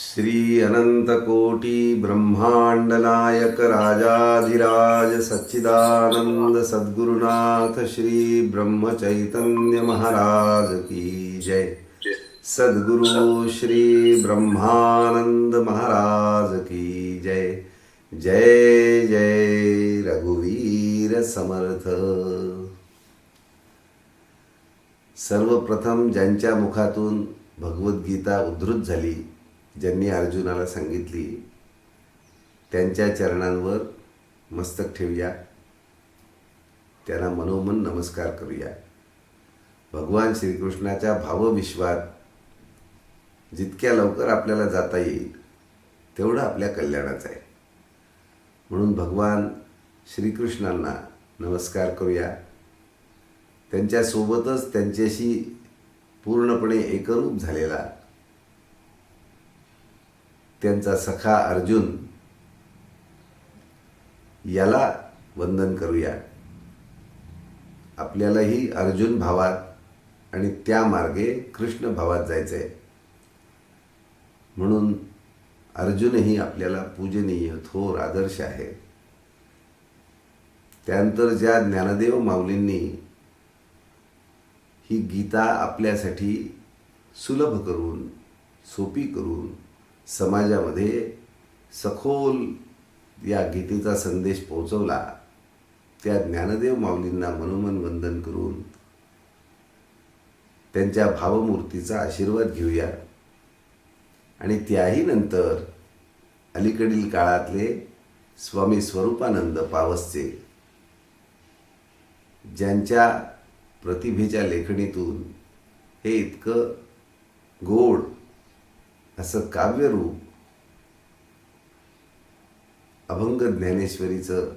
श्री अनंत कोटि ब्रह्मांड नायक राजाधिराज सच्चिदानंद सद्गुरुनाथ श्री ब्रह्म चैतन्य महाराज की जय। सद्गुरु श्री ब्रह्मानंद महाराज की जय। जय जय रघुवीर समर्थ। सर्वप्रथम ज्यांच्या मुखातून भगवद्गीता उद्धृत झाली, ज्यांनी अर्जुनाला सांगितली, त्यांच्या चरणांवर मस्तक ठेवूया, त्यांना मनोमन नमस्कार करूया। भगवान श्रीकृष्णाच्या भावविश्वात जितक्या लवकर आपल्याला जाता येईल तेवढं आपल्या कल्याणाचं आहे। म्हणून भगवान श्रीकृष्णांना नमस्कार करूया। त्यांच्यासोबतच त्यांच्याशी पूर्णपणे एकरूप झालेला त्यांचा सखा अर्जुन याला वंदन करूया। आपल्यालाही अर्जुन भावात आणि त्या मार्गे कृष्ण भावात जायचं आहे। म्हणून अर्जुनही आपल्याला पूजनीय थोर आदर्श आहे। त्यानंतर ज्या ज्ञानदेव माऊलींनी ही गीता आपल्यासाठी सुलभ करून, सोपी करून समाजामध्ये सखोल या गीतेचा संदेश पोहोचवला, त्या ज्ञानदेव माऊलींना मनोमन वंदन करून त्यांच्या भावमूर्तीचा आशीर्वाद घेऊया। आणि त्याही नंतर अलीकडील काळातले स्वामी स्वरूपानंद पावसचे, ज्यांच्या प्रतिभेच्या लेखणीतून हे इतकं गोड असं काव्यरूप अभंग ज्ञानेश्वरीचं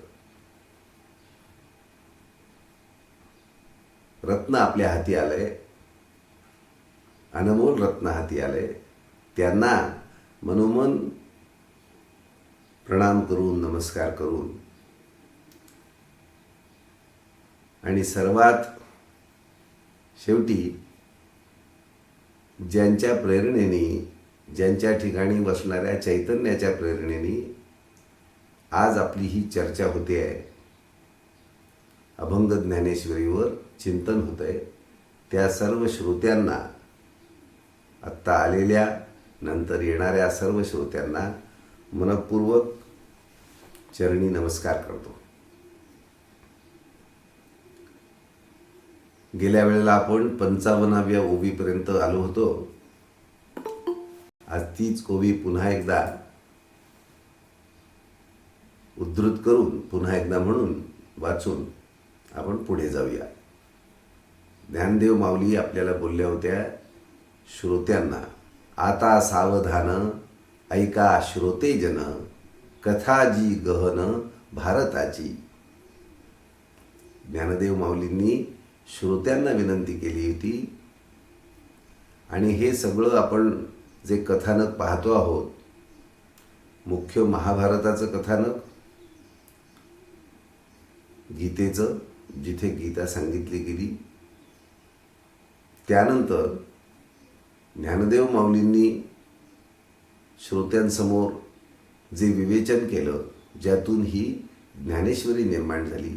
रत्न आपल्या हाती आलंय, अनमोल रत्न हाती आलंय, त्यांना मनोमन प्रणाम करून, नमस्कार करून, आणि सर्वात शेवटी ज्यांच्या प्रेरणेने, ज्यांच्या ठिकाणी बसणाऱ्या चैतन्याच्या प्रेरणेने आज आपली ही चर्चा होते आहे, अभंग ज्ञानेश्वरीवर चिंतन होत आहे, त्या सर्व श्रोत्यांना, आत्ता आलेल्या नंतर येणाऱ्या सर्व श्रोत्यांना मनपूर्वक चरणी नमस्कार करतो। गेल्या वेळेला आपण 55व्या ओवीपर्यंत आलो होतो। आज तीच ओवी पुन्हा एकदा उद्धृत करून, पुन्हा एकदा म्हणून वाचून आपण पुढे जाऊया। ज्ञानदेव माऊली आपल्याला बोलल्या होत्या श्रोत्यांना, आता सावधान ऐका श्रोतेजन, कथा जी गहन भारताची। ज्ञानदेव माऊलींनी श्रोत्यांना विनंती केली होती। आणि हे सगळं आपण जे कथानक पाहतो आहोत, मुख्य महाभारताचं कथानक, गीतेचं, जिथे गीता सांगितली गेली, त्यानंतर ज्ञानदेव माऊलींनी श्रोत्यांसमोर जे विवेचन केलं, ज्यातून ही ज्ञानेश्वरी निर्माण झाली,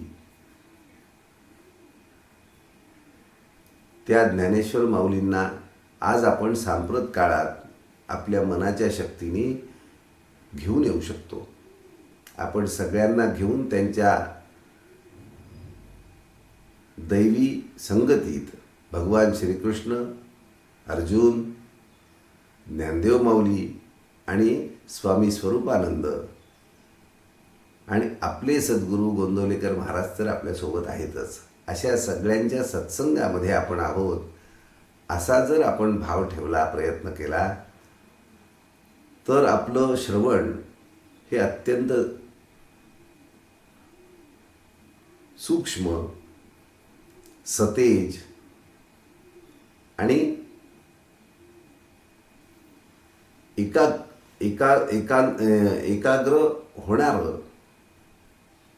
त्या ज्ञानेश्वर माऊलींना आज आपण सांप्रत काळात आपल्या मनाच्या शक्तीने घेऊन येऊ शकतो। आपण सगळ्यांना घेऊन त्यांच्या दैवी संगतीत भगवान श्रीकृष्ण, अर्जुन, ज्ञानदेव माऊली आणि स्वामी स्वरूपानंद आणि आपले सद्गुरू गोंदवलेकर महाराज तर आपल्यासोबत आहेतच, अशा सगळ्यांच्या सत्संगामध्ये आपण आहोत, असा जर आपण भाव ठेवला, प्रयत्न केला, तर आपलं श्रवण हे अत्यंत सूक्ष्म, सतेज आणि एकाग्र होणारं,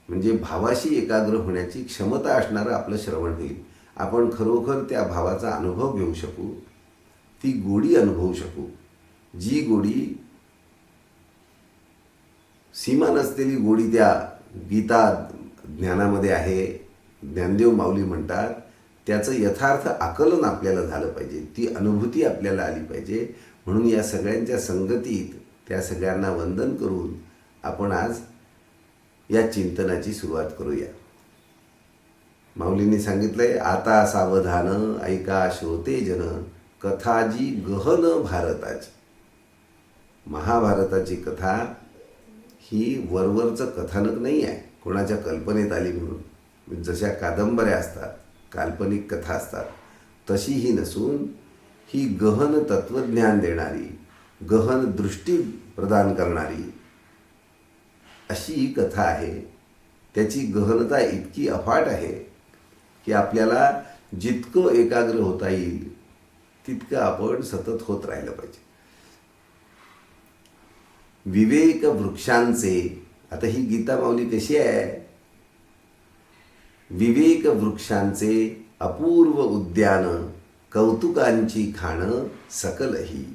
म्हणजे भावाशी एकाग्र होण्याची क्षमता असणारं आपलं श्रवण होईल। आपण खरोखर त्या भावाचा अनुभव घेऊ शकू, ती गोडी अनुभवू शकू. जी गोडी, सीमा नसलेली गोडी त्या गीता ज्ञानामध्ये आहे. ज्ञानदेव माऊली म्हणतात त्याचं यथार्थ आकलन आपल्याला झालं पाहिजे, ती अनुभूती आपल्याला आली पाहिजे. म्हणून या सगळ्यांच्या संगतीत त्या सगळ्यांना वंदन करून आपण आज या चिंतनाची सुरुवात करूया. माऊलींनी सांगितलंय, आता सावधान ऐका श्रोते जन, कथाजी गहन भारताची. महाभारताची कथा ही वरवरचं कथानक नाही आहे, कोणाच्या कल्पनेत आली म्हणून. जशा कादंबऱ्या असतात, काल्पनिक कथा असतात, तशी ही नसून ही गहन तत्वज्ञान देणारी, गहन दृष्टी प्रदान करणारी अशी ही कथा आहे. त्याची गहनता इतकी अफाट आहे की आपल्याला जितकं एकाग्र होता येईल तितकं आपण सतत होत राहिलं पाहिजे. विवेक वृक्षांचे, आता ही गीता माऊली कशी आहे? विवेक वृक्षांचे अपूर्व उद्यान, कौतुकांची खाणं सकलही.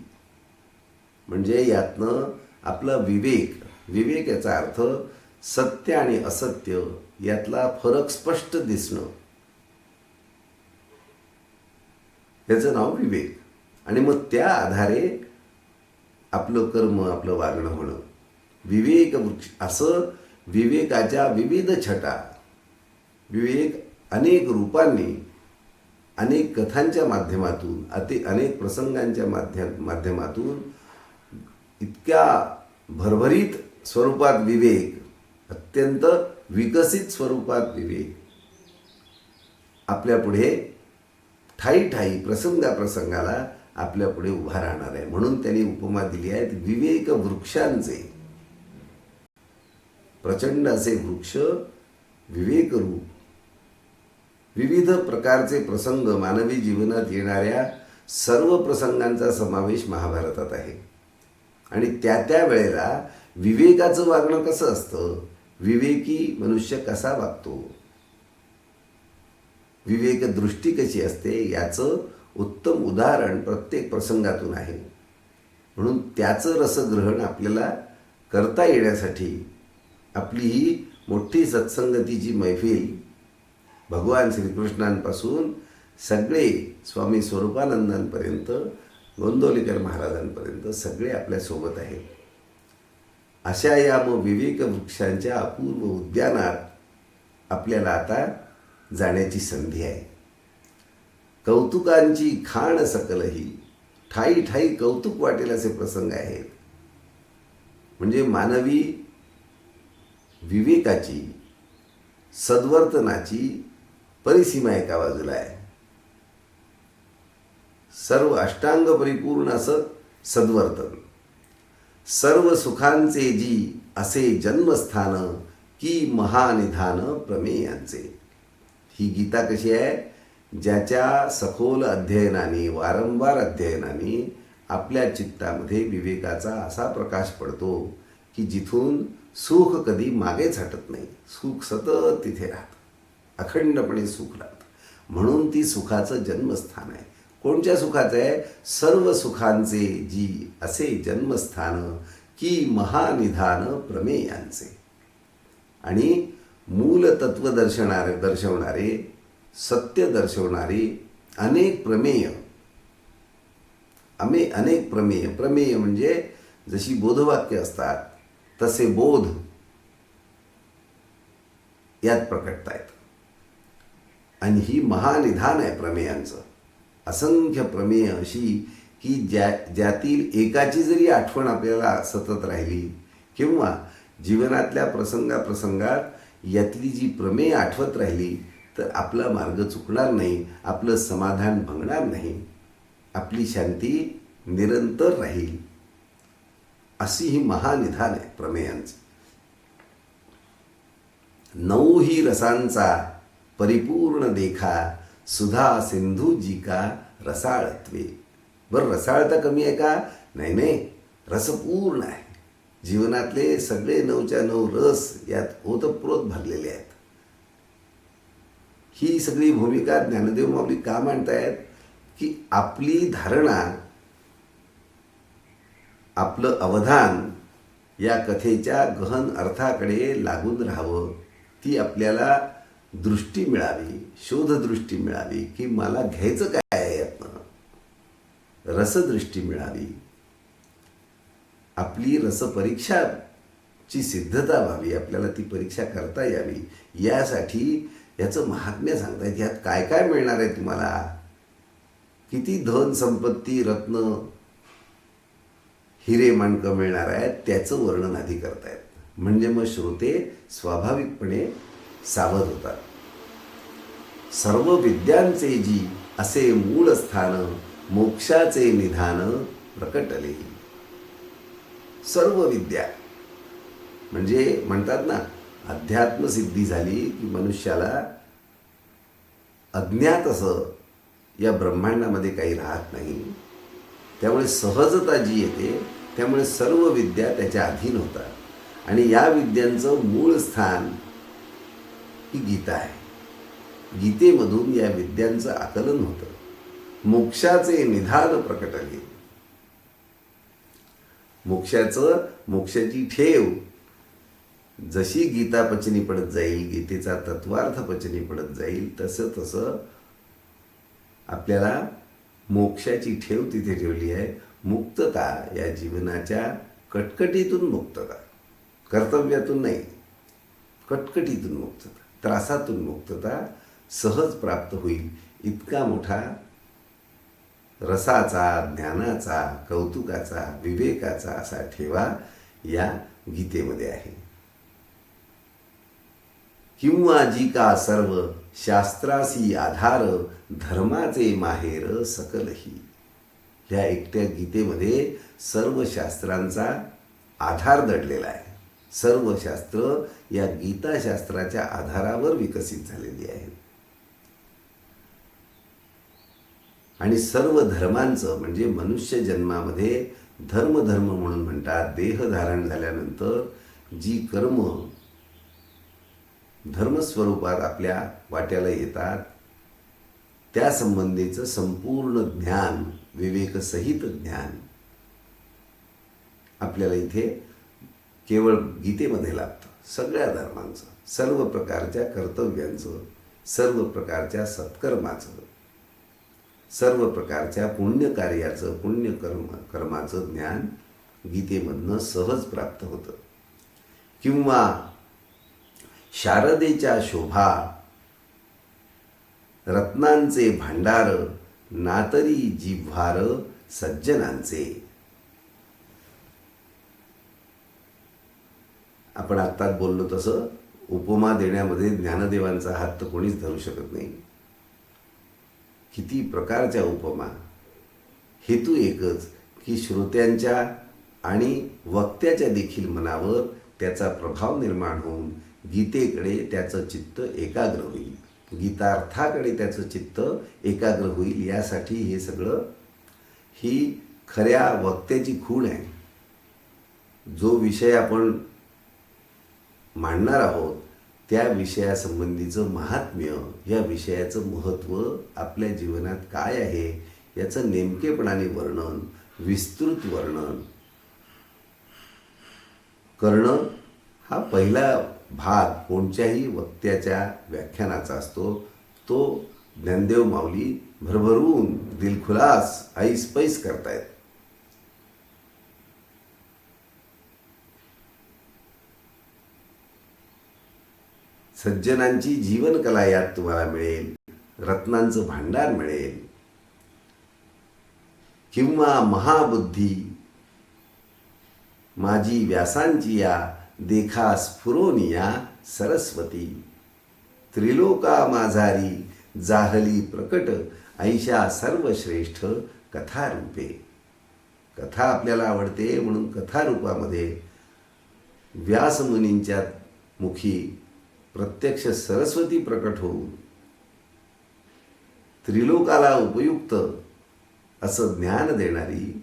म्हणजे यातनं आपला विवेक, विवेक याचा अर्थ सत्य आणि असत्य यातला फरक स्पष्ट दिसणं, याचं नाव विवेक. आणि मग त्या आधारे आपलं कर्म, आपलं वागणं होणं. विवेक वृक्ष, असं विवेकाच्या विविध छटा, विवेक अनेक रूपांनी, अनेक कथांच्या माध्यमातून, अनेक प्रसंगांच्या माध्यमातून इतक्या भरभरीत स्वरूपात विवेक, अत्यंत विकसित स्वरूपात विवेक आपल्या पुढे ठाई ठाई, प्रसंगाला आपल्या पुढे उभा राहणार आहे. म्हणून त्यांनी उपमा दिली आहेत विवेक वृक्षांचे. प्रचंड असे वृक्ष विवेकरूप, विविध प्रकारचे प्रसंग, मानवी जीवनात येणाऱ्या सर्व प्रसंगांचा समावेश महाभारतात आहे. आणि त्या वेळेला विवेकाचं वागणं कसं असतं, विवेकी मनुष्य कसा वागतो, विवेक दृष्टी कशी असते, याचं उत्तम उदाहरण प्रत्येक प्रसंगातून आहे. म्हणून त्याचं रसग्रहण आपल्याला करता येण्यासाठी आपली ही मोठी सत्संगतीची मैफिल भगवान श्रीकृष्णांपासून सगळे स्वामी स्वरूपानंदांपर्यंत, गोंदवलेकर महाराजांपर्यंत सगळे आपल्यासोबत आहेत. अशा या विवेक वृक्षांच्या अपूर्व उद्यानात आपल्याला आता जाण्याची संधी आहे. कौतुकांची खाण सकलही, ठाई ठाई कौतुक वाटेल असे प्रसंग आहेत. म्हणजे मानवी विवेकाची, सद्वर्तनाची परिसीमा एका बाजूला आहे. सर्व अष्टांग परिपूर्ण असं सद्वर्तन, सर्व सुखांचे जी असे जन्मस्थान, की महानिधान प्रमेयांचे. ही गीता कशी आहे? ज्याच्या सखोल अध्ययनाने, वारंवार अध्ययनाने आपल्या चित्तामध्ये विवेकाचा असा प्रकाश पडतो की जिथून सुख कधी मागेच हटत नाही. सुख सतत तिथे राहतं, अखंडपणे सुख राहतं. म्हणून ती सुखाचं जन्मस्थान आहे. कोणत्या सुखाचं आहे? सर्व सुखांचे जी असे जन्मस्थान, की महानिधान प्रमेयांचे. आणि मूल तत्व दर्शवणारे, सत्य दर्शवणारे अनेक प्रमेय, अनेक प्रमेय म्हणजे जशी बोधवाक्य असतात तसे बोध यात प्रकटतायत. आणि ही महानिधान आहे प्रमेयांचं. असंख्य प्रमेय अशी की ज्यातील एकाची जरी आठवण आपल्याला सतत राहिली, किंवा जीवनातल्या प्रसंगात यातली जी प्रमेय आठवत राहिली, तर आपला मार्ग चुकणार नाही, आपलं समाधान भंगणार नाही, आपली शांती निरंतर राहील. अशी ही महानिधान आहे प्रमेयांचं. 9 ही रसांचा परिपूर्ण देखा, सुधा सिंधू जी का रसाळत्वे. बरं, रसाळता कमी आहे का? नाही, रसपूर्ण आहे. जीवनातले सगळे 9च्या 9 रस यात ओतप्रोत भरलेले आहेत. ही सगळी भूमिका ज्ञानदेव माऊली का मांडतायत? की आपली धारणा आपलं अवधान या कथेच्या गहन अर्थाकडे लागून राहावं, ती आपल्याला दृष्टी मिळावी, शोधदृष्टी मिळावी की मला घ्यायचं काय आहे यातनं, रसदृष्टी मिळावी, आपली रसपरीक्षाची सिद्धता व्हावी, आपल्याला ती परीक्षा करता यावी, यासाठी याचं महात्म्य सांगतायत. यात काय काय मिळणार आहे तुम्हाला, किती धन संपत्ती रत्न हिरे माणकं मिळणार आहेत, त्याचं वर्णन आधी करतायत. म्हणजे मग श्रोते स्वाभाविकपणे सावध होतात. सर्व विद्यांचे जी असे मूळ स्थान, मोक्षाचे निधान प्रकटले. सर्व विद्या म्हणजे म्हणतात ना, अध्यात्मसिद्धी झाली की मनुष्याला अज्ञात असं या ब्रह्मांडामध्ये काही राहत नाही. त्यामुळे सहजता जी येते, त्यामुळे सर्व विद्या त्याच्या अधीन होतात. आणि या विद्यांचं मूळ स्थान ही गीता आहे. गीतेमधून या विद्यांचं आकलन होतं. मोक्षाचे निधान प्रकटले. मोक्षाची ठेव जशी गीता पचनी पडत जाईल, गीतेचा तत्वार्थ पचनी पडत जाईल, तसं तसं आपल्याला मोक्षाची ठेव तिथे ठेवली आहे. मुक्तता, या जीवनाच्या कटकटीतून मुक्तता, कर्तव्यातून नाही, कटकटीतून मुक्तता, त्रासातून मुक्तता सहज प्राप्त होईल. इतका मोठा रसाचा, ज्ञानाचा, कौतुकाचा, विवेकाचा असा ठेवा या गीतेमध्ये आहे. किंवा जी का सर्व शास्त्रासी आधार, धर्माचे माहेर सकलही. ह्या एकट्या गीतेमध्ये सर्व शास्त्रांचा आधार दडलेला आहे. सर्व शास्त्र या गीताशास्त्राच्या आधारावर विकसित झालेली आहेत. आणि सर्व धर्मांचं म्हणजे मनुष्य जन्मामध्ये धर्म म्हणून म्हणतात, देह धारण झाल्यानंतर जी कर्म धर्मस्वरूपात आपल्या वाट्याला येतात, त्या संबंधीचं संपूर्ण ज्ञान, विवेकसहित ज्ञान आपल्याला इथे केवळ गीतेमध्ये लाभतं. सगळ्या धर्मांचं, सर्व प्रकारच्या कर्तव्यांचं, सर्व प्रकारच्या सत्कर्माचं, सर्व प्रकारच्या पुण्यकार्याचं, कर्माचं ज्ञान गीतेमधनं सहज प्राप्त होतं. किंवा शारदेच्या शोभा, रत्नांचे भांडार, नातरी जिव्हार सज्जनांचे. आपण आत्ताच बोललो तसं उपमा देण्यामध्ये ज्ञानदेवांचा हात तर कोणीच धरू शकत नाही. किती प्रकारच्या उपमा. हेतू एकच की श्रोत्यांच्या आणि वक्त्याच्या देखील मनावर त्याचा प्रभाव निर्माण होऊन गीतेकडे त्याचं चित्त एकाग्र होईल, गीतार्थाकडे त्याचं चित्त एकाग्र होईल. यासाठी हे सगळं, ही खऱ्या वक्त्याची खूण आहे. जो विषय आपण मांडणार आहोत त्या विषयासंबंधीचं महात्म्य, या विषयाचं महत्त्व आपल्या जीवनात काय आहे याचं नेमकेपणाने वर्णन, विस्तृत वर्णन करणं हा पहिला भाग कोणत्याही वक्त्याच्या व्याख्यानाचा असतो. तो ज्ञानदेव माऊली भरभरून दिलखुलास ऐसपैस करतायत. सज्जनांची जीवनकला यात तुम्हाला मिळेल, रत्नांचं भांडार मिळेल. किंवा महाबुद्धी माझी व्यासांची या, देखा स्फुरोनिया सरस्वती. त्रिलोका माझारी जाहली प्रकट, ऐशा सर्वश्रेष्ठ कथारूपे. कथा आपल्याला आवडते म्हणून कथारूपामध्ये व्यासमुनींच्या मुखी प्रत्यक्ष सरस्वती प्रकट होऊन त्रिलोकाला उपयुक्त असं ज्ञान देणारी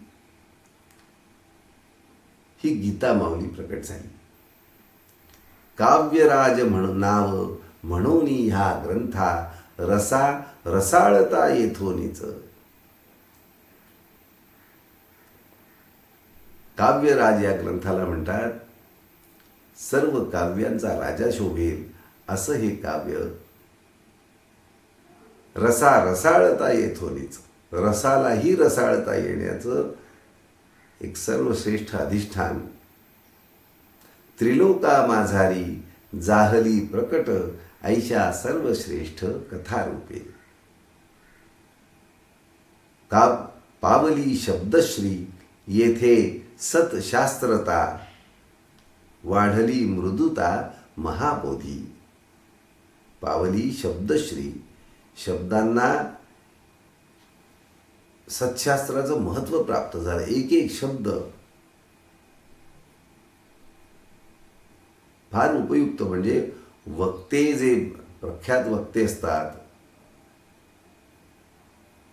ही गीता माऊली प्रकट झाली. काव्यराज नाव म्हणून ह्या ग्रंथा, रसा रसाळता येथोनीच. काव्यराज या ग्रंथाला म्हणतात. सर्व काव्यांचा राजा शोभेल असं हे काव्य. रसा रसाळता येथोनीच, रसालाही रसाळता येण्याचं एक सर्वश्रेष्ठ अधिष्ठान. त्रिलोका माझारी जाहली प्रकट ऐशा सर्वश्रेष्ठ कथारूपे. का पावली शब्दश्री येथे सतशास्त्रता, वाढली मृदुता महाबोधी. पावली शब्दश्री, शब्दांना सत्शास्त्राचं महत्त्व प्राप्त झालं. एक एक शब्द फार उपयुक्त. म्हणजे वक्ते जे प्रख्यात वक्ते असतात,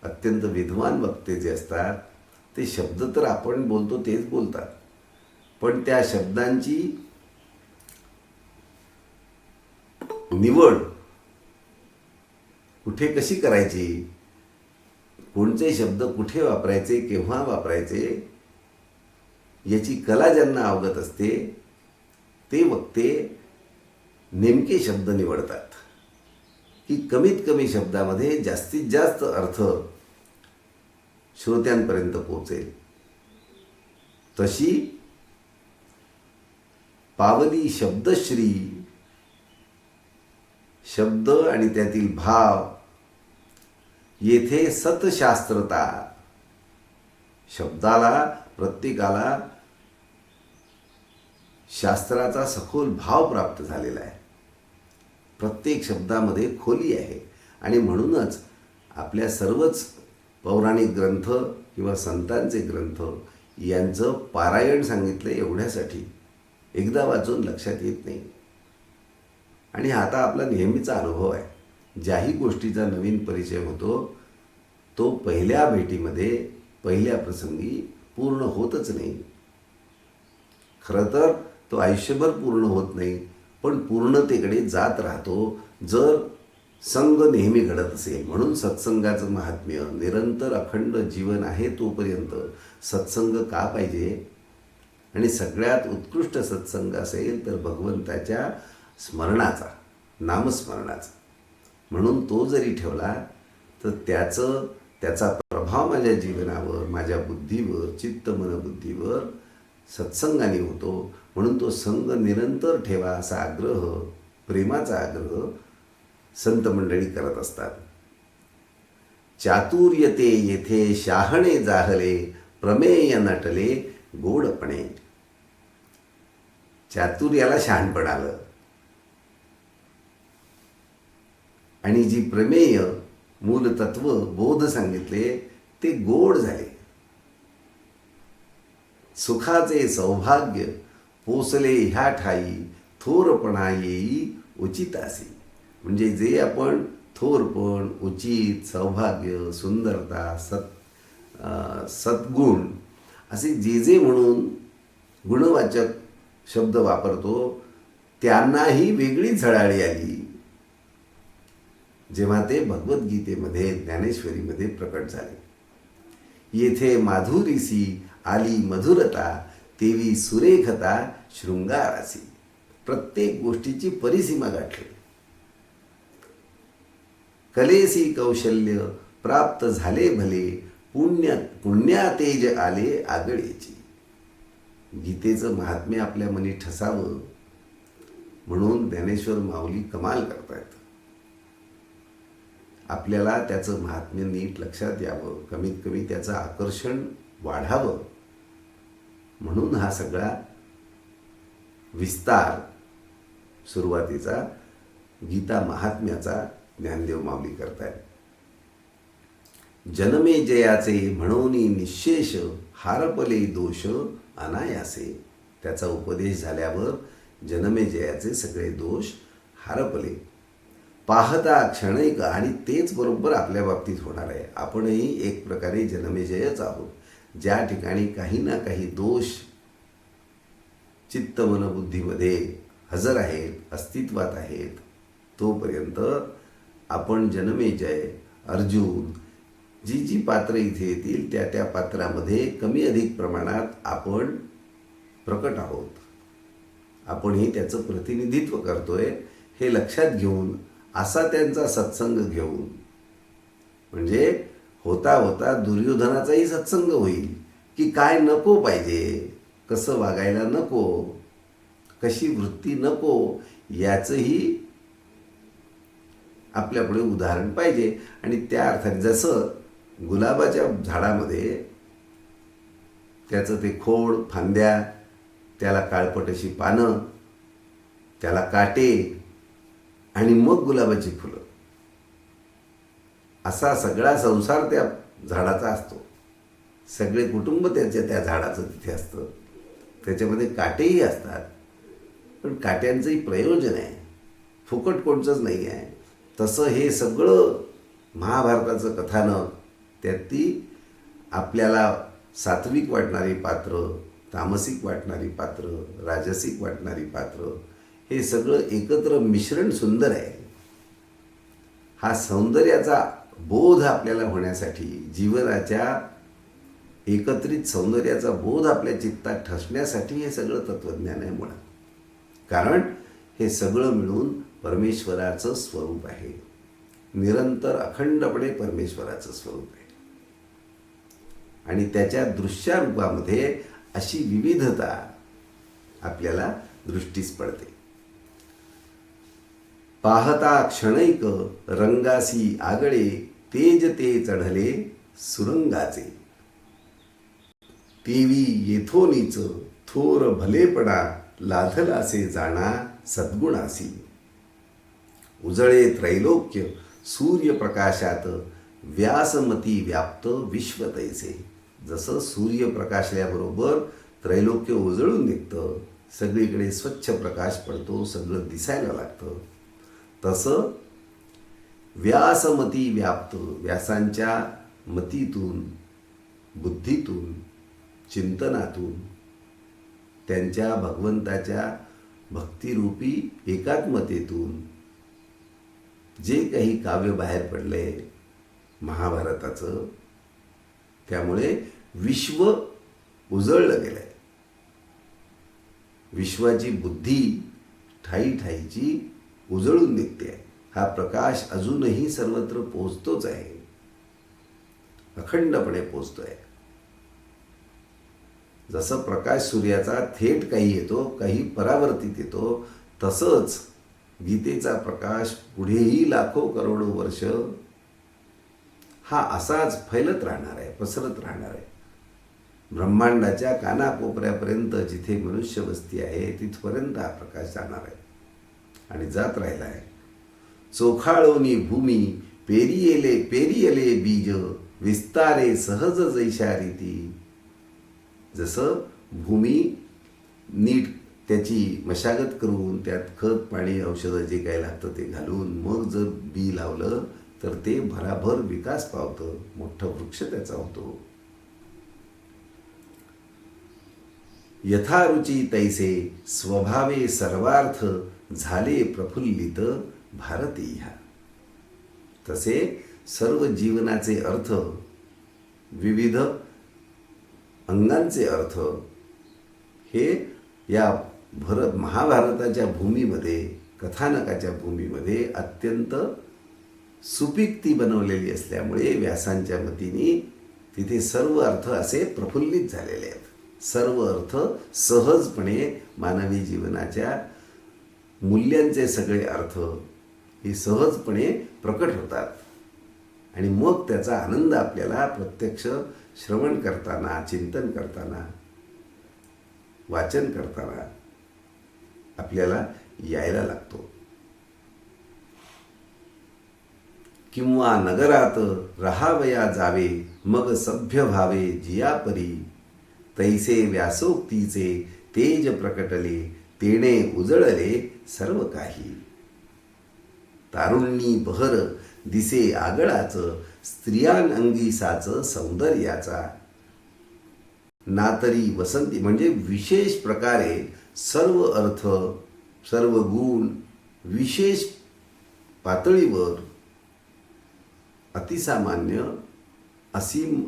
अत्यंत विद्वान वक्ते जे असतात, ते शब्द तर आपण बोलतो तेच बोलतात, पण त्या शब्दांची निवड कुठे कशी करायची, कोणते शब्द कुठे वापरायचे, केव्हा वापरायचे, याची कला ज्यांना अवगत असते ते वक्ते नेमके शब्द निवडतात की कमीत कमी शब्दामध्ये जास्तीत जास्त अर्थ श्रोत्यांपर्यंत पोहोचेल. तशी पावली शब्दश्री, शब्द आणि त्यातील भाव, येथे सतशास्त्रता, शब्दाला प्रत्येकाला शास्त्राचा सखोल भाव प्राप्त झालेला आहे. प्रत्येक शब्दामध्ये खोली आहे. आणि म्हणूनच आपल्या सर्वच पौराणिक ग्रंथ किंवा संतांचे ग्रंथ यांचं पारायण सांगितलं एवढ्यासाठी. एकदा वाचून लक्षात येत नाही. आणि आता आपला नेहमीचा अनुभव आहे. ज्याही गोष्टीचा नवीन परिचय होतो तो पहिल्या भेटीमध्ये, पहिल्या प्रसंगी पूर्ण होतच नाही. खरं तर तो आयुष्यभर पूर्ण होत नाही, पण पूर्णतेकडे जात राहतो जर संग नेहमी घडत असेल. म्हणून सत्संगाचं महात्म्य, निरंतर अखंड जीवन आहे तोपर्यंत सत्संग का पाहिजे. आणि सगळ्यात उत्कृष्ट सत्संग असेल तर भगवंताच्या स्मरणाचा, नामस्मरणाचा. म्हणून तो जरी ठेवला तर त्याचा प्रभाव माझ्या जीवनावर, माझ्या बुद्धीवर, चित्त मन बुद्धीवर सत्संगाने होतो. म्हणून तो संग निरंतर ठेवा असा आग्रह, प्रेमाचा आग्रह संत मंडळी करत असतात. चातुर्यते येथे शहाणे जाहले, प्रमेय नटले गोडपणे. चातुर्याला शहाणपण आलं आणि जी प्रमेय, मूलतत्व, बोध सांगितले ते गोड झाले. सुखाचे सौभाग्य पोसले ह्या ठाई, थोरपणा येई उचितासी. म्हणजे जे आपण थोरपण, उचित, सौभाग्य, सुंदरता, सद्गुण असे जे जे म्हणून गुणवाचक शब्द वापरतो त्यांनाही वेगळी झळाळी आली जेव्हा ते भगवद्गीतेमध्ये, ज्ञानेश्वरीमध्ये प्रकट झाले. येथे माधुरीसी आली मधुरता, तेवी सुरेखता शृंगारासी. प्रत्येक गोष्टीची परिसीमा गाठली. कलेसी कौशल्य प्राप्त झाले भले, पुण्यातेज आले आगळेची. गीतेचं महात्म्य आपल्या मनी ठसावं म्हणून ज्ञानेश्वर माऊली कमाल करतायत. आपल्याला त्याचं महात्म्य नीट लक्षात यावं, कमीत कमी त्याचं आकर्षण वाढावं म्हणून हा सगळा विस्तार सुरुवातीचा गीता महात्म्याचा ज्ञानदेव माऊली करतायत. जन्मे जयाचे म्हणोनी निशेष, हारपले दोष अनायासे. त्याचा उपदेश झाल्यावर जन्मे जयाचे सगळे दोष हारपले. पाहता क्षणिक, आणि तेच बरोबर आपल्या बाबतीत होणार आहे. आपणही एक प्रकारे जन्मेजयच आहोत. ज्या ठिकाणी काही ना काही दोष चित्त मनबुद्धीमध्ये हजर आहेत, अस्तित्वात आहेत, तोपर्यंत आपण जन्मेजय, अर्जुन, जी जी पात्र इथे येतील त्या त्या पात्रामध्ये कमी अधिक प्रमाणात आपण प्रकट आहोत, आपणही त्याचं प्रतिनिधित्व करतोय हे लक्षात घेऊन असा त्यांचा सत्संग घेऊन, म्हणजे होता होता दुर्योधनाचाही सत्संग होईल की काय नको पाहिजे, कसं वागायला नको, कशी वृत्ती नको, याचंही आपल्यापुढे उदाहरण पाहिजे. आणि त्या अर्थाने जसं गुलाबाच्या झाडामध्ये त्याचं ते खोड, फांद्या, त्याला काळपट अशी पानं, त्याला काटे आणि मग गुलाबाची फुलं, असा सगळा संसार त्या झाडाचा असतो. सगळे कुटुंब त्या झाडाचं तिथे असतं. त्याच्यामध्ये काटेही असतात, पण काट्यांचंही प्रयोजन आहे, फुकट कोणचंच नाही आहे. तसं हे सगळं महाभारताचं कथानक, त्यात ती आपल्याला सात्विक वाटणारी पात्र, तामसिक वाटणारी पात्र, राजसिक वाटणारी पात्र, हे सगळं एकत्र मिश्रण सुंदर आहे. हा सौंदर्याचा बोध आपल्याला होण्यासाठी, जीवनाच्या एकत्रित सौंदर्याचा बोध आपल्या चित्तात ठसण्यासाठी हे सगळं तत्त्वज्ञान आहे मुळात. कारण हे सगळं मिळून परमेश्वराचं स्वरूप आहे, निरंतर अखंडपणे परमेश्वराचं स्वरूप आहे. आणि त्याच्या दृश्यारूपामध्ये अशी विविधता आपल्याला दृष्टीस पडते. पाहता क्षणैक रंगासी आगळे, तेज ते चढले सुरंगाचे. तेवी येथोनीच थोर भलेपणा, लाधलासे जाणा सद्गुणासी. उजळे त्रैलोक्य सूर्यप्रकाशात, व्यासमती व्याप्त विश्व तैसे. जसं सूर्य प्रकाशल्याबरोबर त्रैलोक्य उजळून निघतं, सगळीकडे स्वच्छ प्रकाश पडतो, सगळं दिसायला लागतं, तसं व्यासमती व्याप्त, व्यासांच्या मतीतून, बुद्धीतून, चिंतनातून, त्यांच्या भगवंताच्या भक्तिरूपी एकात्मतेतून जे काही काव्य बाहेर पडले महाभारताचं, त्यामुळे विश्व उजळलं गेलंय. विश्वाची बुद्धी ठाई ठाईची उजळून निघते. हा प्रकाश अजूनही सर्वत्र पोचतोच आहे, अखंडपणे पोचतोय. जसं प्रकाश सूर्याचा थेट काही येतो, काही परावर्तित येतो, तसंच गीतेचा प्रकाश पुढेही लाखो करोडो वर्ष हा असाच फैलत राहणार आहे, पसरत राहणार आहे. ब्रह्मांडाच्या कानाकोपऱ्यापर्यंत जिथे मनुष्य वस्ती आहे तिथपर्यंत हा प्रकाश जाणार आहे आणि जात राहिला आहे. चोखाळोनी भूमी, पेरियले बीज, विस्तारे सहज जैशा रीती. जसं भूमी नीट त्याची मशागत करून त्यात खत, पाणी, औषधं जे काय लागतं ते घालून मग जर बी लावलं तर ते भराभर विकास पावतं, मोठा वृक्ष त्याचा होतो. यथारुची तैसे स्वभावे सर्वार्थ, झाले प्रफुल्लित भारतीय. तसे सर्व जीवनाचे अर्थ, विविध अंगांचे अर्थ हे या महाभारताच्या भूमीमध्ये, कथानकाच्या भूमीमध्ये अत्यंत सुपिक्ती बनवलेली असल्यामुळे व्यासांच्या मतीने तिथे सर्व अर्थ असे प्रफुल्लित झालेले आहेत. सर्व अर्थ सहजपणे मानवी जीवनाच्या मूल्यांचे सगळे अर्थ हे सहजपणे प्रकट होतात आणि मग त्याचा आनंद आपल्याला प्रत्यक्ष श्रवण करताना, चिंतन करताना, वाचन करताना आपल्याला यायला लागतो. किंवा नगरात राहावया जावे, मग सभ्य व्हावे जियापरी. तैसे व्यासोक्तीचे तेज प्रकटले, तेणे उजळले सर्व काही. तारुण्णी बहर दिसे आगळाच, स्त्रियांअंगी साच सौंदर्याचा. नातरी वसंती म्हणजे विशेष प्रकारे सर्व अर्थ, सर्व गुण विशेष पातळीवर अतिसामान्य, असीम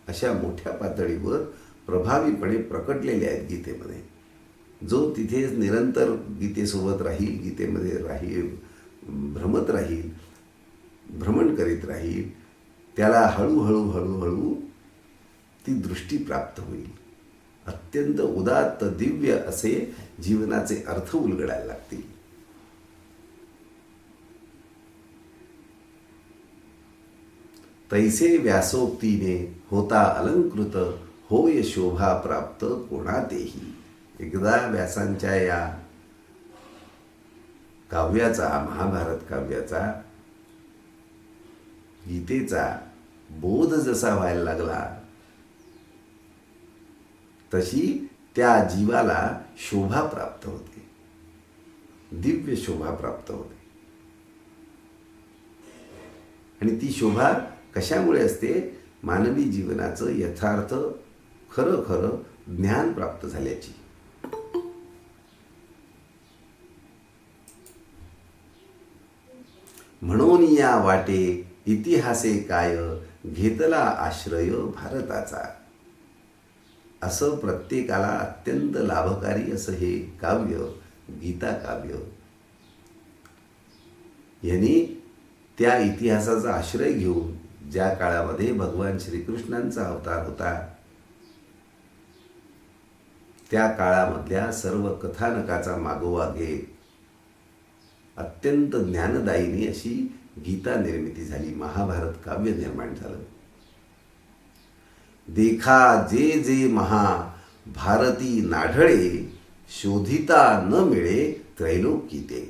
अशा मोठ्या पातळीवर प्रभावीपणे प्रकटलेले आहेत गीतेमध्ये. जो तिथे निरंतर गीतेसोबत राहील, गीतेमध्ये राहील, भ्रमत राहील, भ्रमण करीत राहील, त्याला हळूहळू हळूहळू ती दृष्टी प्राप्त होईल. अत्यंत उदात्त दिव्य असे जीवनाचे अर्थ उलगडायला लागतील. तैसे व्यासोक्तीने होता अलंकृत, होय शोभा प्राप्त कोणातेही. एकदा व्यासांच्या या काव्याचा, महाभारत काव्याचा, गीतेचा बोध जसा व्हायला लागला तशी त्या जीवाला शोभा प्राप्त होते, दिव्य शोभा प्राप्त होते. आणि ती शोभा कशामुळे असते? मानवी जीवनाचं यथार्थ खरं खरं ज्ञान प्राप्त झाल्याची. म्हणून या वाटे इतिहासे काय, घेतला आश्रय भारताचा. असं प्रत्येकाला अत्यंत लाभकारी असं हे काव्य, गीता काव्य, यांनी त्या इतिहासाचा आश्रय घेऊन, ज्या काळामध्ये भगवान श्रीकृष्णांचा अवतार होता, त्या काळामधल्या सर्व कथानकाचा मागोवा घेत अत्यंत ज्ञानदायिनी अशी गीता निर्मिती झाली, महाभारत काव्य निर्माण झालं. देखा जे जे महा भारती नाढळे, शोधिता न मिळे त्रैलोक्यते.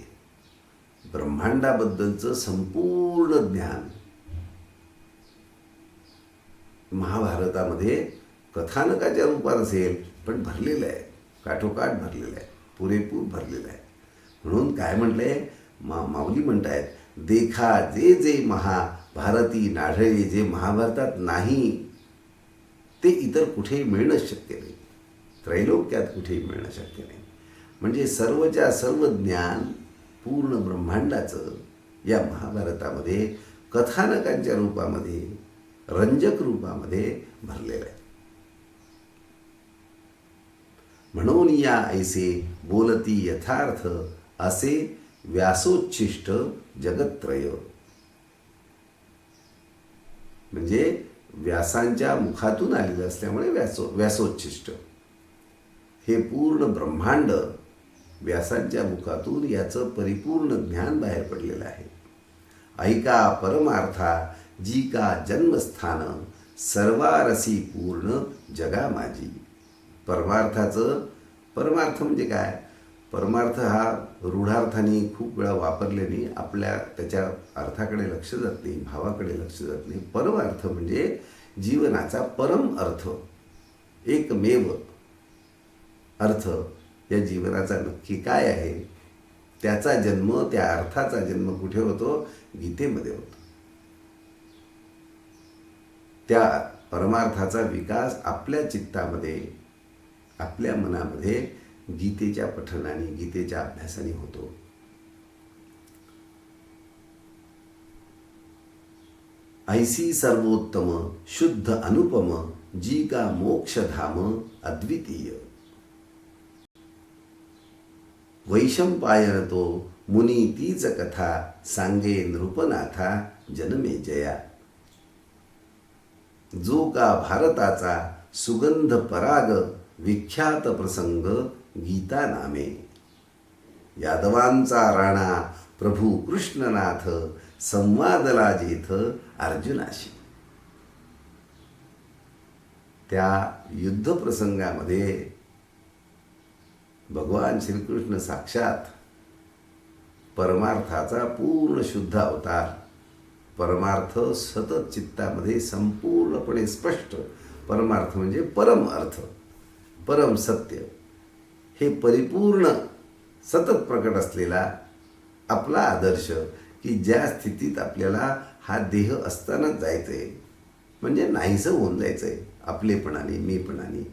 ब्रह्मांडाबद्दलचं संपूर्ण ज्ञान महाभारतामध्ये कथानकाच्या रूपात असेल, पण भरलेलं आहे, काठोकाठ भरलेलं आहे, पुरेपूर भरलेलं आहे. म्हणून काय म्हटलंय, माऊली म्हणतायत, देखा जे जे महाभारती नाढळे. जे महाभारतात नाही ते इतर कुठेही मिळणं शक्य नाही, त्रैलोक्यात कुठेही मिळणं शक्य नाही. म्हणजे सर्वच्या सर्व ज्ञान पूर्ण ब्रह्मांडाचं या महाभारतामध्ये कथानकांच्या रूपामध्ये, रंजक रूपामध्ये भरलेलं आहे. म्हणून या ऐसे बोलती यथार्थ, असे व्यासोच्छिष्ट जगत्त्रय. म्हणजे व्यासांच्या मुखातून आलेलं असल्यामुळे व्यासोच्छिष्ट हे पूर्ण ब्रह्मांड व्यासांच्या मुखातून याचं परिपूर्ण ज्ञान बाहेर पडलेलं आहे. ऐका परमार्था जी का जन्मस्थान, सर्वारसी पूर्ण जगा माझी. परमार्थ म्हणजे काय? परमार्थ हा रूढार्थाने खूप वेळा वापरल्याने आपल्या त्याच्या अर्थाकडे लक्ष जात नाही, भावाकडे लक्ष जात नाही. परमार्थ म्हणजे जीवनाचा परम अर्थ, एकमेव अर्थ. या जीवनाचा नक्की काय आहे, त्याचा जन्म, त्या अर्थाचा जन्म कुठे होतो? गीतेमध्ये होतो. त्या परमार्थाचा विकास आपल्या चित्तामध्ये, आपल्या मनामध्ये गीतेच्या पठनाने, गीतेच्या अभ्यासाने होतो. ऐसी सर्वोत्तम शुद्ध अनुपम, जी का मोक्षधाम अद्वितीय. वैशंपायन तो मुनी तीच कथा, सांगे नृपनाथा जन्मे जया. जो का भारताचा सुगंध पराग, विख्यात प्रसंग गीता नामे. यादवांचा राणा प्रभू कृष्णनाथ, संवादला जेथ अर्जुनाशी. त्या युद्ध प्रसंगामध्ये भगवान श्रीकृष्ण साक्षात परमार्थाचा पूर्ण शुद्ध अवतार, परमार्थ सतत चित्तामध्ये संपूर्णपणे स्पष्ट. परमार्थ म्हणजे परम अर्थ, परम सत्य, हे परिपूर्ण सतत प्रकट असलेला आपला आदर्श, की ज्या स्थितीत आपल्याला हा देह असतानाच जायचं आहे, म्हणजे नाहीसं होऊन जायचं आहे आपलेपणाने, मीपणाने.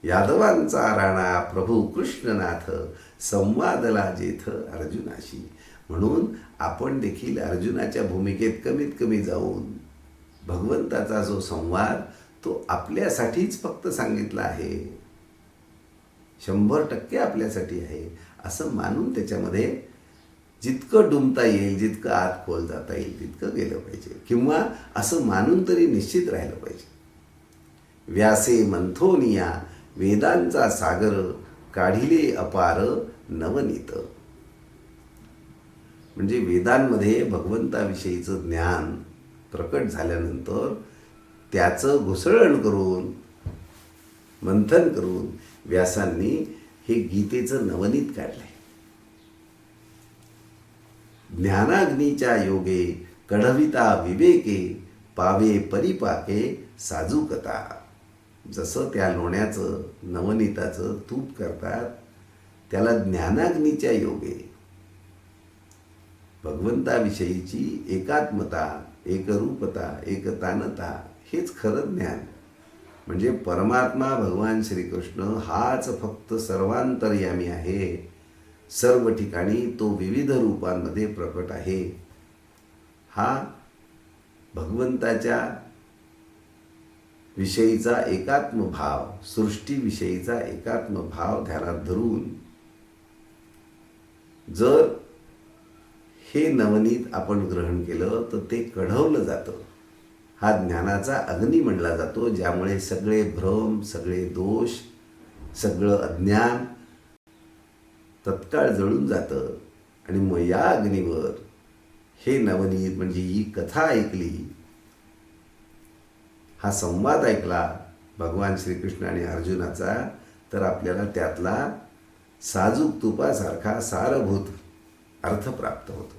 यादवांचा राणा प्रभू कृष्णनाथ, संवादला जेथ अर्जुनाशी. म्हणून आपण देखील अर्जुनाच्या भूमिकेत कमीत कमी जाऊन भगवंताचा जो संवाद तो आपल्यासाठीच फक्त सांगितला आहे. 100% आपल्यासाठी आहे असं मानून त्याच्यामध्ये जितकं डुंबता येईल, जितकं आत खोल जाता येईल तितकं गेलं पाहिजे, किंवा असं मानून तरी निश्चित राहिलं पाहिजे. व्यासे मंथोनिया वेदांचा सागर, काढिले अपार नवनीत. म्हणजे वेदांमध्ये भगवंताविषयीचं ज्ञान प्रकट झाल्यानंतर त्याचं घुसळण करून, मंथन करून व्यासांनी हे गीतेचं नवनीत काढलंय. ज्ञानाग्नीच्या योगे कढविता विवेके, पावे परिपाके साजूकता. जसं त्या लोण्याचं, नवनीताचं तूप करतात, त्याला ज्ञानाग्नीच्या योगे, भगवंताविषयीची एकात्मता, एकरूपता, एकतानता हेच खरं ज्ञान. म्हणजे परमात्मा भगवान श्रीकृष्ण हाच फक्त सर्वांतर्यामी आहे, सर्व ठिकाणी तो विविध रूपांमध्ये प्रकट आहे. हा भगवंताच्या विषयीचा एकात्म भाव, सृष्टीविषयीचा एकात्म भाव ध्यानात धरून जर हे नवनीत आपण ग्रहण केलं तर ते कढवलं जातं. हा ज्ञानाचा अग्नी म्हणला जातो, ज्यामुळे सगळे भ्रम, सगळे दोष, सगळं अज्ञान तत्काळ जळून जातं. आणि मग या अग्नीवर हे नवनीत म्हणजे ही कथा ऐकली, हा संवाद ऐकला भगवान श्रीकृष्ण आणि अर्जुनाचा, तर आपल्याला त्यातला साजूक तुपासारखा सारभूत अर्थ प्राप्त होतो.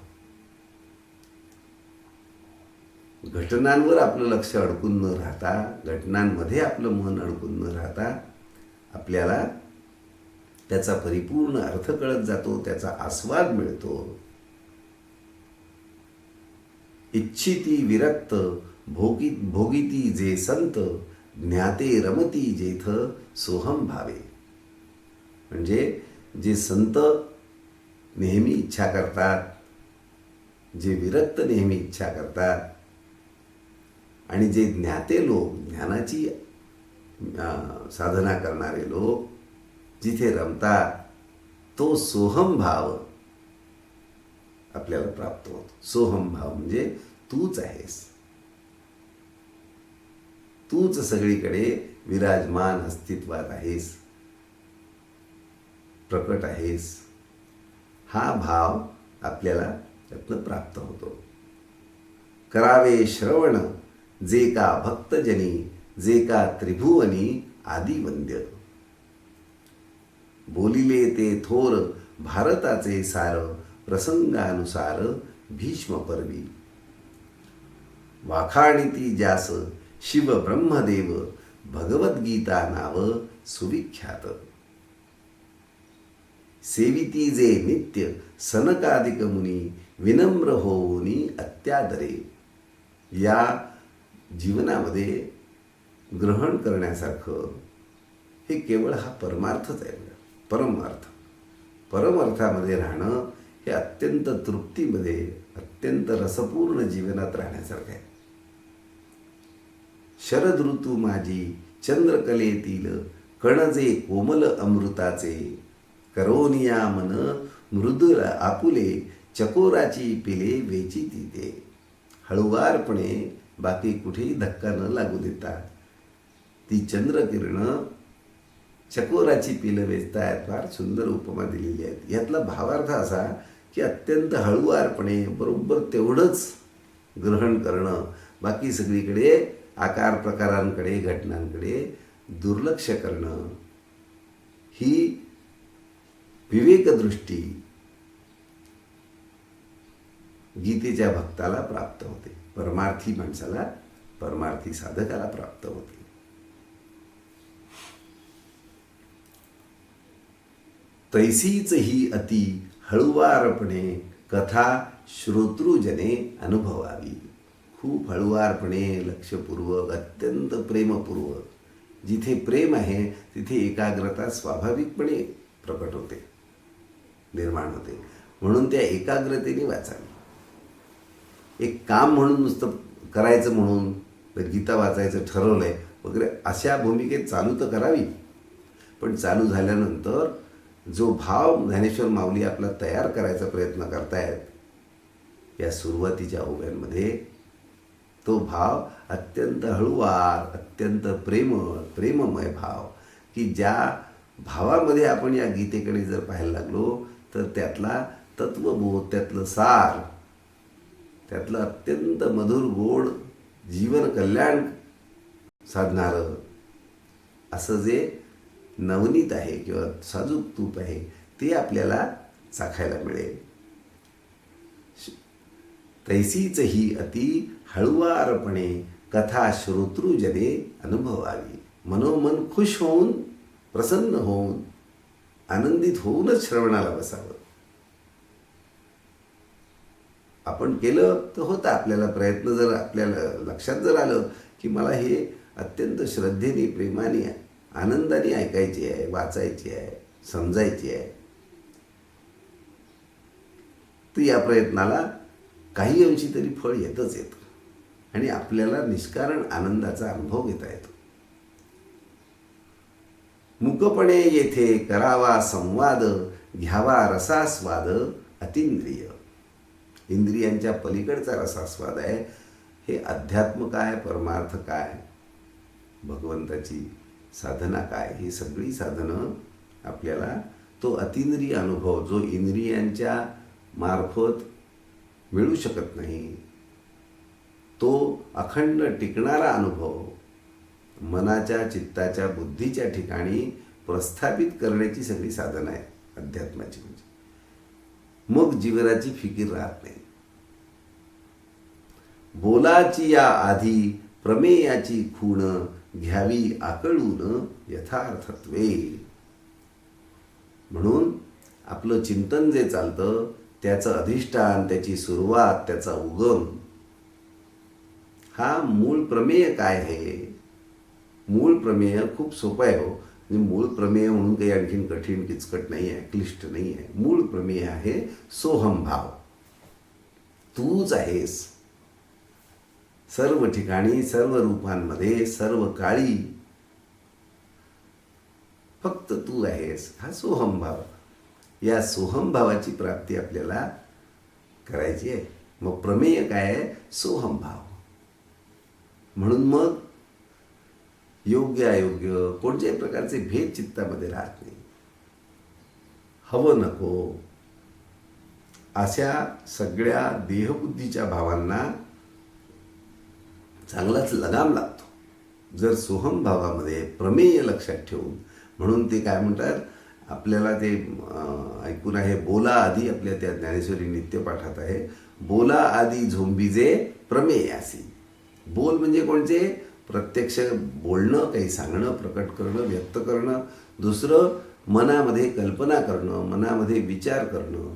घटनांवर आपलं लक्ष अडकून न राहता, घटनांमध्ये आपलं मन अडकून न राहता आपल्याला त्याचा परिपूर्ण अर्थ कळत जातो, त्याचा आस्वाद मिळतो. इच्छिती विरक्त भोगिती जे संत, ज्ञाते रमती जेथ सोहम भावे. म्हणजे जे संत नेहमी इच्छा करतात, जे विरक्त नेहमी इच्छा करतात, आणि जे ज्ञाते लोक, ज्ञानाची साधना करणारे लोक जिथे रमतात, तो सोहम भाव आपल्याला प्राप्त होतो. सोहम भाव म्हणजे तूच आहेस, तूच सगळीकडे विराजमान अस्तित्वात आहेस, प्रकट आहेस. हा भाव आपल्याला त्यातनं प्राप्त होतो. करावे श्रवण जे का भक्तजनी, जे का त्रिभुवनी आदी वंद्य. बोलिले ते थोर भारताचे सार, प्रसंगानुसार भीष्म पर्वी. वाखाणिती ज्यास शिव ब्रह्मदेव, भगवद्गीता नाव सुविख्यात. सेविती जे नित्य सनकादिक मुनी, विनम्र होऊनी अत्यादरे. या जीवनामध्ये ग्रहण करण्यासारखं हे केवळ हा परमार्थच आहे. परमार्थामध्ये राहणं हे अत्यंत तृप्तीमध्ये, अत्यंत रसपूर्ण जीवनात राहण्यासारखं आहे. शरद ऋतू माझी चंद्रकलेतील, कणजे कोमल अमृताचे. करोनिया मन मृदुल आपुले, चकोराची पिले वेचिती ते. हळुवारपणे, बाकी कुठेही धक्का न लागू देता ती चंद्रकिरण चकोराची पिलं वेचतायत. फार सुंदर उपमा दिलेली आहेत. यातला भावार्थ असा की अत्यंत हळुवारपणे बरोबर तेवढंच ग्रहण करणं, बाकी सगळीकडे आकार प्रकारांकडे, घटनांकडे दुर्लक्ष करणं, ही विवेकदृष्टी गीतेच्या भक्ताला प्राप्त होते. परमार्थी माणसाला, परमार्थी साधकाला प्राप्त होते. तैसीच ही अति हळुवारपणे कथा श्रोतृजने अनुभवावी. खूप हळुवारपणे, लक्षपूर्वक, अत्यंत प्रेमपूर्वक. जिथे प्रेम आहे तिथे एकाग्रता स्वाभाविकपणे प्रकट होते, निर्माण होते. म्हणून त्या एकाग्रतेने वाचावी. एक काम म्हणून नुसतं करायचं म्हणून गीता वाचायचं ठरवलंय वगैरे अशा भूमिकेत चालू तर करावी, पण चालू झाल्यानंतर जो भाव ज्ञानेश्वर माऊली आपला तयार करायचा प्रयत्न करतायत या सुरुवातीच्या ओव्यांमध्ये, तो भाव अत्यंत हळूवार, अत्यंत प्रेममय भाव, की ज्या भावामध्ये आपण या गीतेकडे जर पाहायला लागलो तर त्यातला तत्वबोध, त्यातलं सार, त्यातलं अत्यंत मधुर गोड जीवन कल्याण साधणारं असं जे नवनीत आहे किंवा साजूक तूप आहे ते आपल्याला चाखायला मिळेल. तैसीच ही अति हळुवारपणे कथा श्रोतृजने अनुभवावी. मनोमन खुश होऊन, प्रसन्न होऊन, आनंदित होऊनच श्रवणाला बसावं. आपण केलं तर होतं आपल्याला प्रयत्न, जर आपल्याला लक्षात जर आलं की मला हे अत्यंत श्रद्धेने, प्रेमाने, आनंदाने ऐकायची आहे, वाचायची आहे, समजायची आहे, तर या प्रयत्नाला काही अंशी तरी फळ येतच येतं आणि आपल्याला निष्कारण आनंदाचा अनुभव घेता येतो. मुकपणे येथे करावा संवाद, घ्यावा रसास्वाद अतींद्रिय. इंद्रियांच्या पलीकडचा रसास्वाद आहे. हे अध्यात्म काय, परमार्थ काय, भगवंताची साधना काय, ही सगळी साधनं आपल्याला तो अतींद्रिय अनुभव, जो इंद्रियांच्या मार्फत मिळू शकत नाही, तो अखंड टिकणारा अनुभव मनाच्या, चित्ताच्या, बुद्धीच्या ठिकाणी प्रस्थापित करण्याची सगळी साधनं आहे अध्यात्माची. म्हणजे मग जीवनाची फिकीर राहत नाही. बोलाची या आधी प्रमेयाची खूण, घ्यावी आकळून यथार्थत्वे. म्हणून आपलं चिंतन जे चालतं त्याचं अधिष्ठान, त्याची सुरुवात, त्याचा उगम, हा मूळ प्रमेय काय आहे? मूळ प्रमेय खूप सोपं आहे हो. म्हणजे मूळ प्रमेय म्हणून काही आणखीन कठीण, किचकट नाही आहे, क्लिष्ट नाही आहे. मूळ प्रमेय आहे सोहमभाव. तूच आहेस सर्व ठिकाणी, सर्व रूपांमध्ये, सर्व काळी, फक्त तू आहेस. हा सोहमभाव. या सोहमभावाची प्राप्ती आपल्याला करायची आहे. मग प्रमेय काय आहे? सोहमभाव. म्हणून मग योग्य अयोग्य कोणत्याही प्रकारचे भेद चित्तामध्ये राहत नाही. हवं नको अशा सगळ्या देहबुद्धीच्या भावांना चांगलाच लगाम लागतो जर सोहम भावामध्ये प्रमेय लक्षात ठेवून. म्हणून ते काय म्हणतात, आपल्याला ते ऐकून आहे, बोला आधी, आपल्या त्या ज्ञानेश्वरी नित्यपाठात आहे, बोला आधी झोंबीजे प्रमेयासी. बोल म्हणजे कोणते? प्रत्यक्ष बोलणं, काही सांगणं, प्रकट करणं, व्यक्त करणं. दुसरं मनामध्ये कल्पना करणं, मनामध्ये विचार करणं.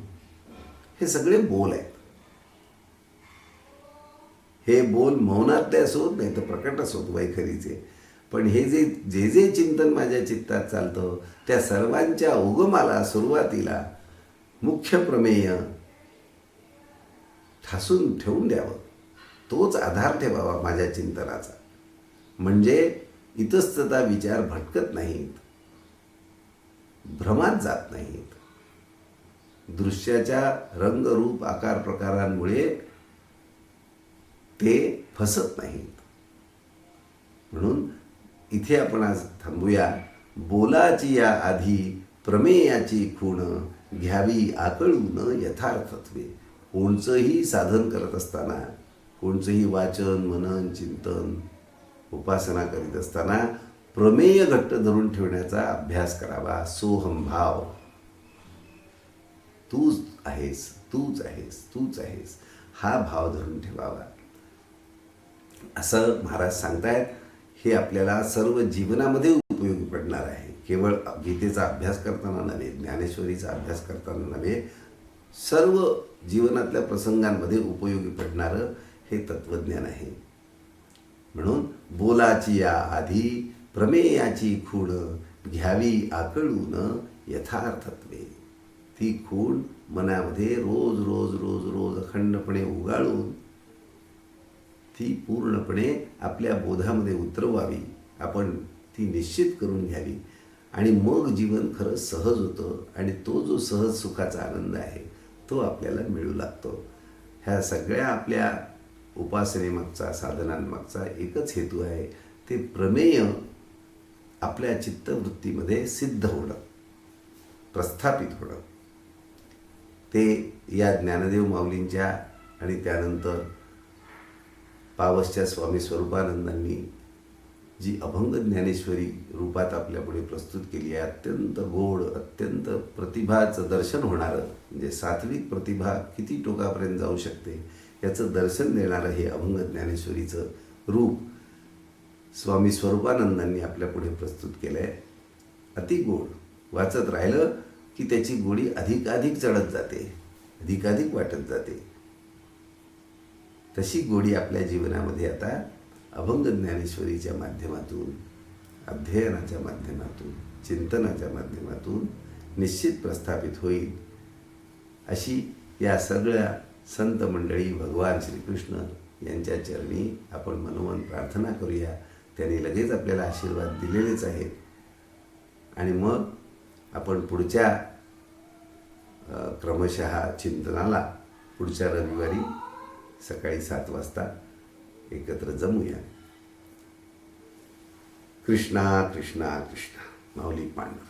हे सगळे बोल आहेत. हे बोल मौनातले असोत नाही तर प्रकट असोत वैखरीचे. पण हे जे जे चिंतन माझ्या चित्तात चालतं त्या सर्वांच्या उगमाला, सुरुवातीला मुख्य प्रमेय ठासून ठेवून द्यावं. तोच आधार ठेवावा माझ्या चिंतनाचा. म्हणजे इतस्तता विचार भटकत नाहीत, भ्रमात जात नाहीत. दृश्याच्या रंग, रूप, आकार, प्रकारांमुळे ते फसत नाहीत. म्हणून इथे आपण आज थांबूया. बोलाची या आधी प्रमेयाची खूण, घ्यावी आकळून यथार्थत्वे. कोणचंही साधन करत असताना, कोणचंही वाचन, मनन, चिंतन, उपासना करीत असताना प्रमेय घट्ट धरून ठेवण्याचा अभ्यास करावा. सोहमभाव. तूच आहेस, तूच आहेस, तूच आहेस, हा भाव धरून ठेवावा असं महाराज सांगतायत. हे आपल्याला सर्व जीवनामध्ये उपयोगी पडणार आहे. केवळ गीतेचा अभ्यास करताना नव्हे, ज्ञानेश्वरीचा अभ्यास करताना नव्हे, सर्व जीवनातल्या प्रसंगांमध्ये उपयोगी पडणारं हे तत्वज्ञान आहे. म्हणून बोलाची या आधी प्रमेयाची खूण, घ्यावी आकळून यथार्थत्वे. ती खूण मनामध्ये रोज रोज रोज रोज अखंडपणे उगाळून ती पूर्णपणे आपल्या बोधामध्ये उतरवावी. आपण ती निश्चित करून घ्यावी. आणि मग जीवन खरं सहज होतं आणि तो जो सहज सुखाचा आनंद आहे तो आपल्याला मिळू लागतो. ह्या सगळ्या आपल्या उपासनेमागचा, साधनांमागचा एकच हेतू आहे, ते प्रमेय आपल्या चित्तवृत्तीमध्ये सिद्ध होणं, प्रस्थापित होणं. ते या ज्ञानदेव माऊलींच्या आणि त्यानंतर पावसच्या स्वामी स्वरूपानंदांनी जी अभंग ज्ञानेश्वरी रूपात आपल्यापुढे प्रस्तुत केली आहे, अत्यंत गोड, अत्यंत प्रतिभाचं दर्शन होणारं, म्हणजे सात्विक प्रतिभा किती टोकापर्यंत जाऊ शकते याचं दर्शन देणारं हे अभंग ज्ञानेश्वरीचं रूप स्वामी स्वरूपानंदांनी आपल्यापुढे प्रस्तुत केलं आहे. अति गोड, वाचत राहिलं की त्याची गोडी अधिकाधिक चढत जाते, अधिकाधिक वाटत जाते. तशी गोडी आपल्या जीवनामध्ये आता अभंग ज्ञानेश्वरीच्या माध्यमातून, अध्ययनाच्या माध्यमातून, चिंतनाच्या माध्यमातून निश्चित प्रस्थापित होईल, अशी या सगळ्या संत मंडळी, भगवान श्रीकृष्ण यांच्या चरणी आपण मनोमन प्रार्थना करूया. त्यांनी लगेच आपल्याला आशीर्वाद दिलेलेच आहेत. आणि मग आपण पुढच्या क्रमशः चिंतनाला पुढच्या रविवारी सकाळी 7 वाजता एकत्र जमूया. कृष्णा कृष्णा कृष्णा. माऊली पांडुरंग.